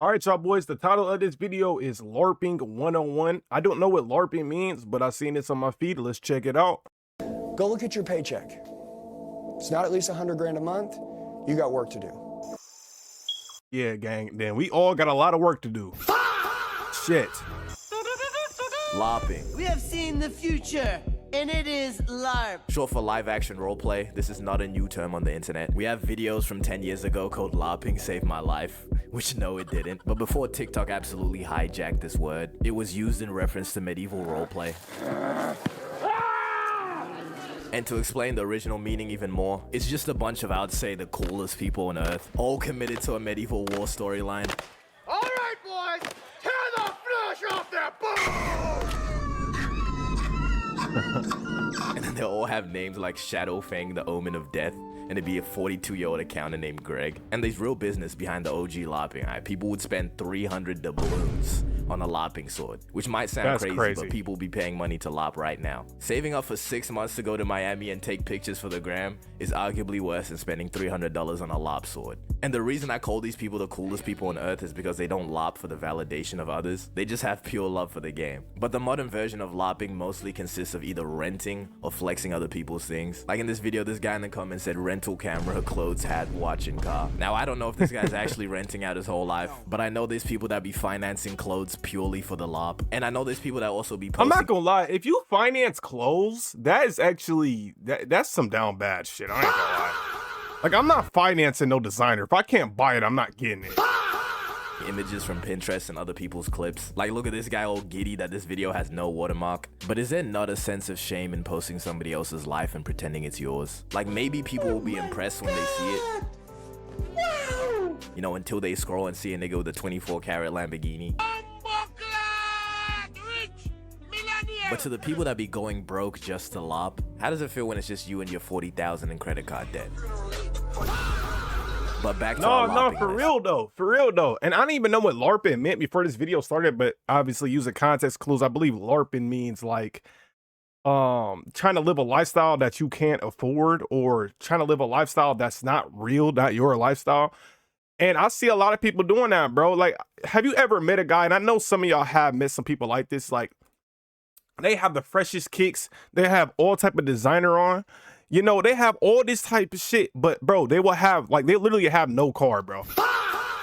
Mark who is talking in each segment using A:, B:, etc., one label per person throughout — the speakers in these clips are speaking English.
A: All right, y'all boys, the title of this video is LARPing 101. I don't know what LARPing means, but I've seen this on my feed. Let's check it out.
B: Go look at your paycheck. It's not at least 100 grand a month. You got work to do.
A: Yeah, gang, then we all got a lot of work to do. Shit.
C: Larping.
D: We have seen the future, and it is LARP.
C: Short for live action roleplay. This is not a new term on the internet. We have videos from 10 years ago called Larping Saved My Life, which no it didn't. But before TikTok absolutely hijacked this word, it was used in reference to medieval roleplay. And to explain the original meaning even more, it's just a bunch of, I would say, the coolest people on earth, all committed to a medieval war storyline.
E: All right, boys, tear the flesh off that bone!
C: And then they'll all have names like Shadowfang, the Omen of Death, and it'd be a 42-year-old accountant named Greg. And there's real business behind the OG LARPing. Right? People would spend 300 doubloons on a LARPing sword, which might sound crazy, but people be paying money to LARP right now. Saving up for 6 months to go to Miami and take pictures for the gram is arguably worse than spending $300 on a LARP sword. And the reason I call these people the coolest people on earth is because they don't LARP for the validation of others. They just have pure love for the game. But the modern version of LARPing mostly consists of either renting or flexing other people's things. Like in this video, this guy in the comments said rental camera, clothes, hat, watch, and car. Now, I don't know if this guy's actually renting out his whole life, but I know there's people that be financing clothes purely for the LARP. And I know there's people that also be posting.
A: I'm not gonna lie, if you finance clothes, that is actually, that's some down bad shit. I ain't gonna lie. Like, I'm not financing no designer. If I can't buy it, I'm not getting it.
C: Images from Pinterest and other people's clips. Like, look at this guy all giddy that this video has no watermark. But is there not a sense of shame in posting somebody else's life and pretending it's yours? Like, maybe people will be impressed when they see it. You know, until they scroll and see a nigga with a 24-karat Lamborghini. But to the people that be going broke just to LARP, how does it feel when it's just you and your $40,000 in credit card debt? But back to
A: for real though. And I didn't even know what LARPing meant before this video started, but obviously using context clues, I believe LARPing means like trying to live a lifestyle that you can't afford, or trying to live a lifestyle that's not real, not your lifestyle. And I see a lot of people doing that, bro. Like, have you ever met a guy, and I know some of y'all have met some people like this, like they have the freshest kicks, they have all type of designer on, you know, they have all this type of shit, but bro, they will have, like, they literally have no car, bro.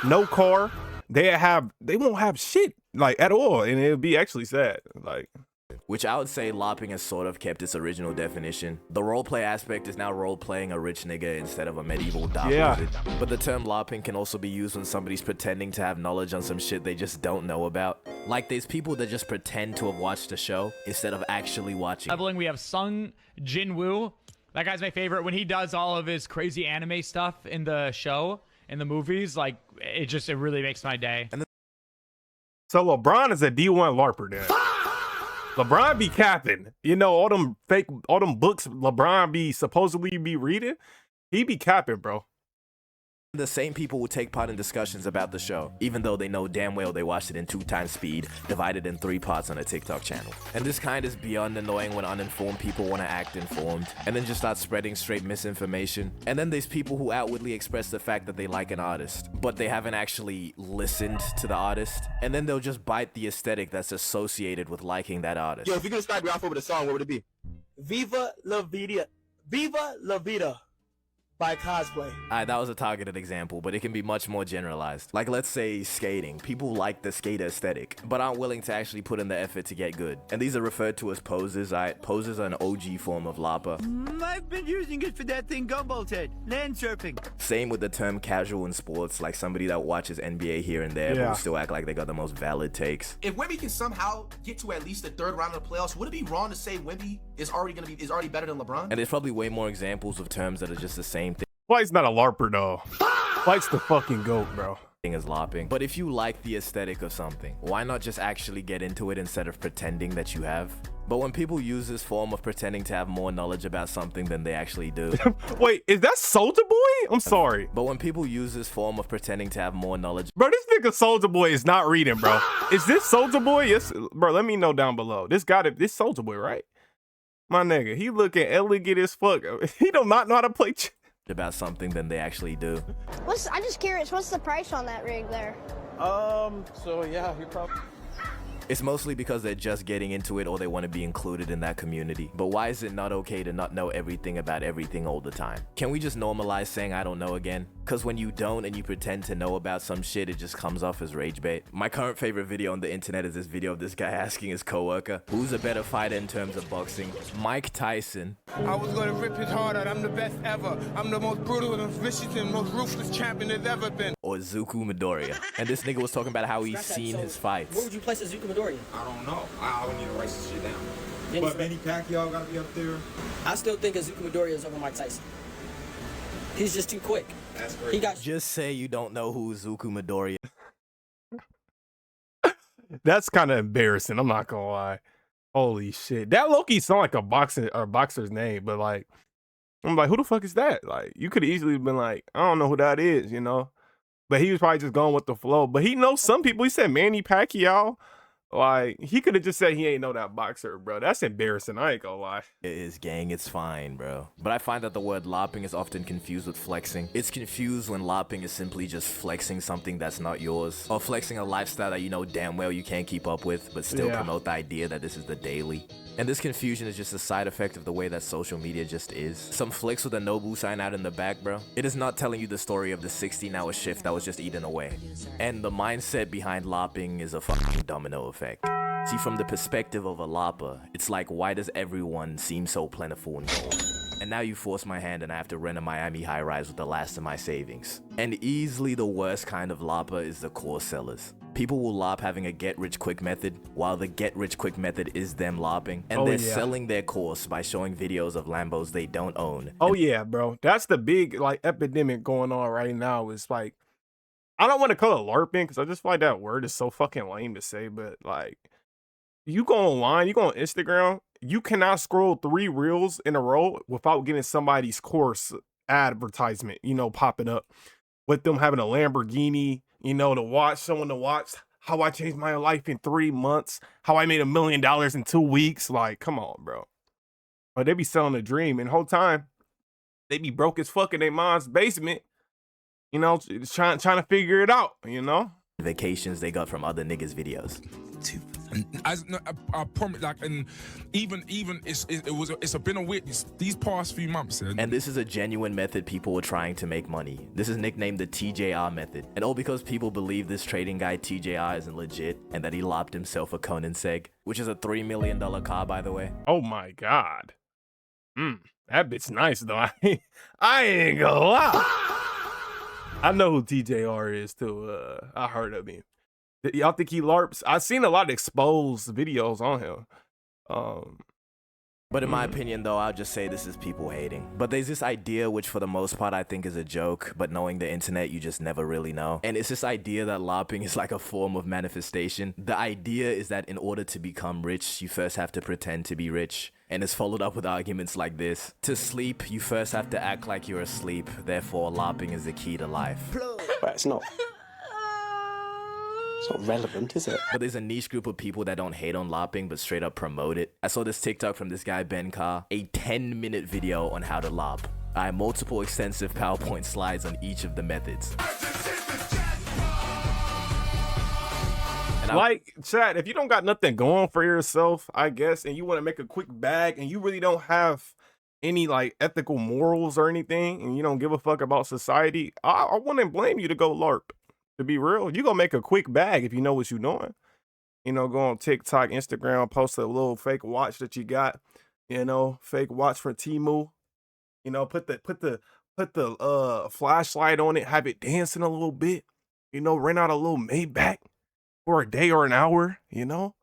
A: No car. They won't have shit, like, at all, and it'll be actually sad, like.
C: Which I would say LARPing has sort of kept its original definition. The roleplay aspect is now role-playing a rich nigga instead of a medieval dark wizard. But the term LARPing can also be used when somebody's pretending to have knowledge on some shit they just don't know about. Like, there's people that just pretend to have watched a show instead of actually watching.
F: Leveling, we have Sung Jin-woo. That guy's my favorite. When he does all of his crazy anime stuff in the show, in the movies, like, it really makes my day.
A: So LeBron is a D1 LARPer then. LeBron be capping, you know, all them books LeBron be supposedly be reading, he be capping, bro.
C: The same people will take part in discussions about the show, even though they know damn well they watched it in 2x speed, divided in 3 parts on a TikTok channel. And this kind is beyond annoying when uninformed people want to act informed, and then just start spreading straight misinformation. And then there's people who outwardly express the fact that they like an artist, but they haven't actually listened to the artist, and then they'll just bite the aesthetic that's associated with liking that artist.
E: Yo, if you could describe your outfit with a song, what would it be? Viva La Vida. Viva La Vida. By Cosplay.
C: That was a targeted example, but it can be much more generalized. Like, let's say skating. People like the skater aesthetic, but aren't willing to actually put in the effort to get good. And these are referred to as poses. Poses are an OG form of LARPer.
D: I've been using it for that thing Gumball's head, land surfing.
C: Same with the term casual in sports, like somebody that watches NBA here and there, but will still act like they got the most valid takes.
G: If Wemby can somehow get to at least the 3rd round of the playoffs, would it be wrong to say Wemby is already better than LeBron?
C: And there's probably way more examples of terms that are just the same thing.
A: Flight's not a LARPer though. Flight's the fucking GOAT, bro.
C: As LARPing. But if you like the aesthetic of something, why not just actually get into it instead of pretending that you have? But when people use this form of pretending to have more knowledge about something than they actually do.
A: Wait, is that Soulja Boy? I'm sorry.
C: But when people use this form of pretending to have more knowledge.
A: Bro, this nigga Soulja Boy is not reading, bro. Is this Soulja Boy? Yes, bro, let me know down below. This Soulja Boy, right? My nigga, he looking elegant as fuck. He do not know how to play
C: about something than they actually do.
H: I'm just curious, what's the price on that rig there? So yeah, he probably.
C: It's mostly because they're just getting into it or they want to be included in that community. But why is it not okay to not know everything about everything all the time? Can we just normalize saying I don't know again? Cause when you don't and you pretend to know about some shit, it just comes off as rage bait. My current favorite video on the internet is this video of this guy asking his coworker, who's a better fighter in terms of boxing, Mike Tyson?
I: I was gonna rip his heart out. I'm the best ever. I'm the most brutal and vicious and most ruthless champion there's ever been.
C: Or Zuku Midoriya. And this nigga was talking about how he's seen his fights.
J: Where would you place a Zuka Midoriya?
K: I don't know. I would need to write this shit down. But Manny Pacquiao gotta be up there.
J: I still think a Zuka Midoriya is over Mike Tyson. He's just too quick.
K: That's great.
J: He got
C: Just say you don't know who Zuku Midoriya.
A: That's kind of embarrassing. I'm not gonna lie. Holy shit. That Loki sound like a boxer's name, but like, I'm like, who the fuck is that? Like, you could easily been like, I don't know who that is, you know? But he was probably just going with the flow. But he knows some people. He said Manny Pacquiao. Like, he could have just said he ain't know that boxer, bro. That's embarrassing. I ain't gonna lie.
C: It is, gang. It's fine, bro. But I find that the word larping is often confused with flexing. It's confused when larping is simply just flexing something that's not yours, or flexing a lifestyle that you know damn well you can't keep up with, but still promote the idea that this is the daily. And this confusion is just a side effect of the way that social media just is. Some flicks with a Nobu sign out in the back, bro. It is not telling you the story of the 16-hour shift that was just eaten away. And the mindset behind larping is a fucking domino effect. See, from the perspective of a larper, it's like, why does everyone seem so plentiful and gold? And now you force my hand and I have to rent a Miami high-rise with the last of my savings. And easily the worst kind of larper is the course sellers. People will LARP having a get-rich-quick method, while the get-rich-quick method is them LARPing. And they're selling their course by showing videos of Lambos they don't own.
A: Oh yeah, bro. That's the big like epidemic going on right now. Is like, I don't want to call it LARPing because I just feel like that word is so fucking lame to say, but like, you go online, you go on Instagram, you cannot scroll 3 reels in a row without getting somebody's course advertisement, you know, popping up with them having a Lamborghini, you know, to watch someone to watch how I changed my life in 3 months, how I made $1 million in 2 weeks. Like, come on, bro. But they be selling a dream, and the whole time they be broke as fuck in their mom's basement, you know, trying to figure it out, you know.
C: Vacations they got from other niggas' videos.
I: I promise, like, and even it's been a weird these past few months.
C: And this is a genuine method people were trying to make money. This is nicknamed the TJR method, and all because people believe this trading guy TJR isn't legit and that he lopped himself a Conan Seg, which is a $3 million car, by the way.
A: Oh my god, that bitch nice though. I ain't gonna lie. I know who TJR is too. I heard of him. Y'all think he LARPs? I've seen a lot of exposed videos on him.
C: But in my opinion, though, I'll just say this is people hating. But there's this idea, which for the most part I think is a joke, but knowing the internet, you just never really know. And it's this idea that LARPing is like a form of manifestation. The idea is that in order to become rich, you first have to pretend to be rich. And it's followed up with arguments like this. To sleep, you first have to act like you're asleep. Therefore, LARPing is the key to life.
H: But it's not relevant, is it?
C: But there's a niche group of people that don't hate on LARPing, but straight up promote it. I saw this TikTok from this guy, Ben Carr, a 10-minute video on how to LARP. I have multiple extensive PowerPoint slides on each of the methods.
A: Like, chat, if you don't got nothing going for yourself, I guess, and you want to make a quick bag and you really don't have any like ethical morals or anything, and you don't give a fuck about society, I wouldn't blame you to go LARP. To be real, you gonna make a quick bag if you know what you're doing. You know, go on TikTok, Instagram, post a little fake watch that you got. You know, fake watch for Temu. You know, put the flashlight on it, have it dancing a little bit. You know, rent out a little Maybach for a day or an hour. You know,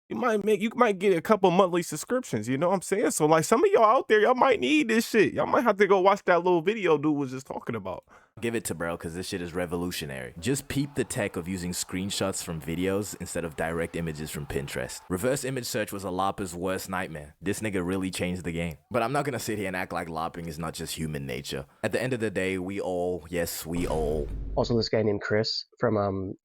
A: you might get a couple monthly subscriptions. You know what I'm saying? So like, some of y'all out there, y'all might need this shit. Y'all might have to go watch that little video dude was just talking about.
C: Give it to bro, because this shit is revolutionary. Just peep the tech of using screenshots from videos instead of direct images from Pinterest. Reverse image search was a LARPer's worst nightmare. This nigga really changed the game. But I'm not gonna sit here and act like LARPing is not just human nature. At the end of the day, we all, yes, we all
H: Also, this guy named Chris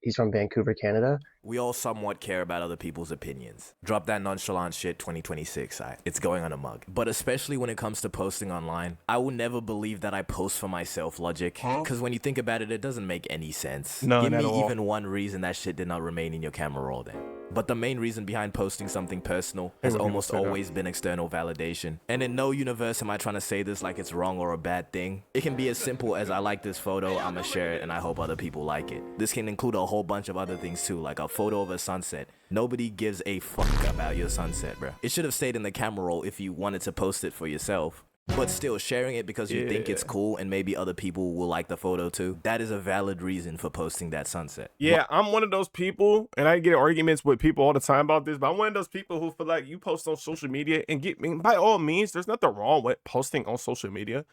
H: he's from Vancouver, Canada.
C: We all somewhat care about other people's opinions. Drop that nonchalant shit 2026, it's going on a mug. But especially when it comes to posting online, I will never believe that I post for myself logic. Because when you think about it, it doesn't make any sense.
A: None
C: Give me
A: at all.
C: even one reason that shit did not remain in your camera roll then. But the main reason behind posting something personal has almost always been external validation. And in no universe am I trying to say this like it's wrong or a bad thing. It can be as simple as I like this photo, I'ma share it, and I hope other people like it. This can include a whole bunch of other things too, like a photo of a sunset. Nobody gives a fuck about your sunset, bro. It should have stayed in the camera roll if you wanted to post it for yourself. But still, sharing it because you think it's cool and maybe other people will like the photo too, that is a valid reason for posting that sunset.
A: Yeah, I'm one of those people, and I get arguments with people all the time about this, but I'm one of those people who feel like you post on social media and by all means, there's nothing wrong with posting on social media.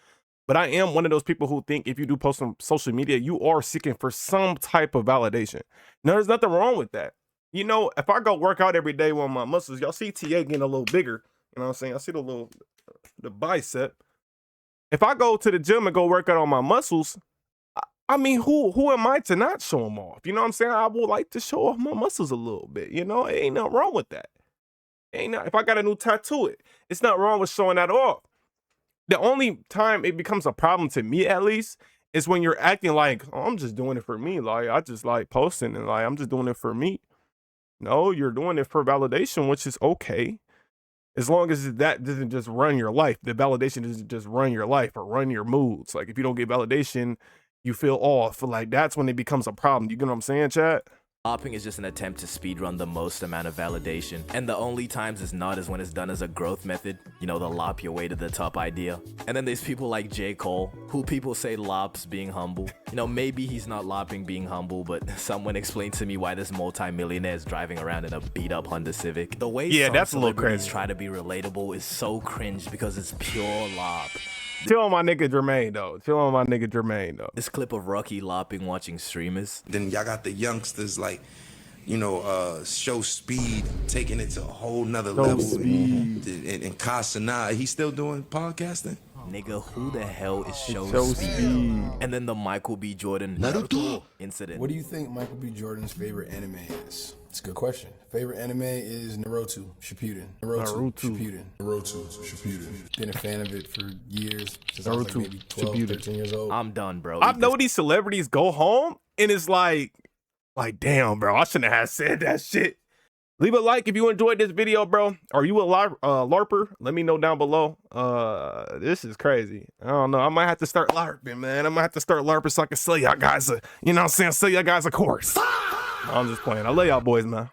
A: But I am one of those people who think if you do post on social media, you are seeking for some type of validation. Now, there's nothing wrong with that. You know, if I go work out every day with my muscles, y'all see TA getting a little bigger. You know what I'm saying? I see the bicep. If I go to the gym and go work out on my muscles, I mean, who am I to not show them off? You know what I'm saying? I would like to show off my muscles a little bit. You know, ain't nothing wrong with that. If I got a new tattoo, it's not wrong with showing that off. The only time it becomes a problem to me, at least, is when you're acting like, oh, I'm just doing it for me. Like, I just like posting and like, I'm just doing it for me. No, you're doing it for validation, which is okay. As long as that doesn't just run your life. The validation doesn't just run your life or run your moods. Like, if you don't get validation, you feel off. Like, that's when it becomes a problem. You get what I'm saying, chat?
C: Larping is just an attempt to speedrun the most amount of validation, and the only times it's not is when it's done as a growth method, you know, the lop your way to the top idea. And then there's people like J. Cole, who people say lops being humble. You know, maybe he's not lopping being humble, but someone explained to me why this multi-millionaire is driving around in a beat-up Honda Civic. The way some
A: that's a little
C: celebrities
A: crazy.
C: try to be relatable is so cringe because it's pure lop.
A: Chill on my nigga Jermaine, though. Chill on my nigga Jermaine, though.
C: This clip of Rocky lopping watching streamers.
K: Then y'all got the youngsters like, you know, Show Speed taking it to a whole nother level. And Kasana, he's still doing podcasting?
C: Nigga, who the hell is Show Speed? And then the Michael B. Jordan Naruto incident.
L: What do you think Michael B. Jordan's favorite anime is? It's a good question. Favorite anime is Naruto Shippuden. Naruto Shippuden. Been a fan of it for years. Since I was like maybe 12, 13 years old.
C: I'm done, bro.
A: I know these celebrities go home and it's like, damn, bro, I shouldn't have said that shit. Leave a like if you enjoyed this video, bro. Are you a LARPer? Let me know down below. This is crazy. I don't know. I might have to start LARPing, man. I might have to start LARPing so I can sell y'all guys you know what I'm saying? Sell y'all guys a course. I'm just playing. I love y'all boys, man.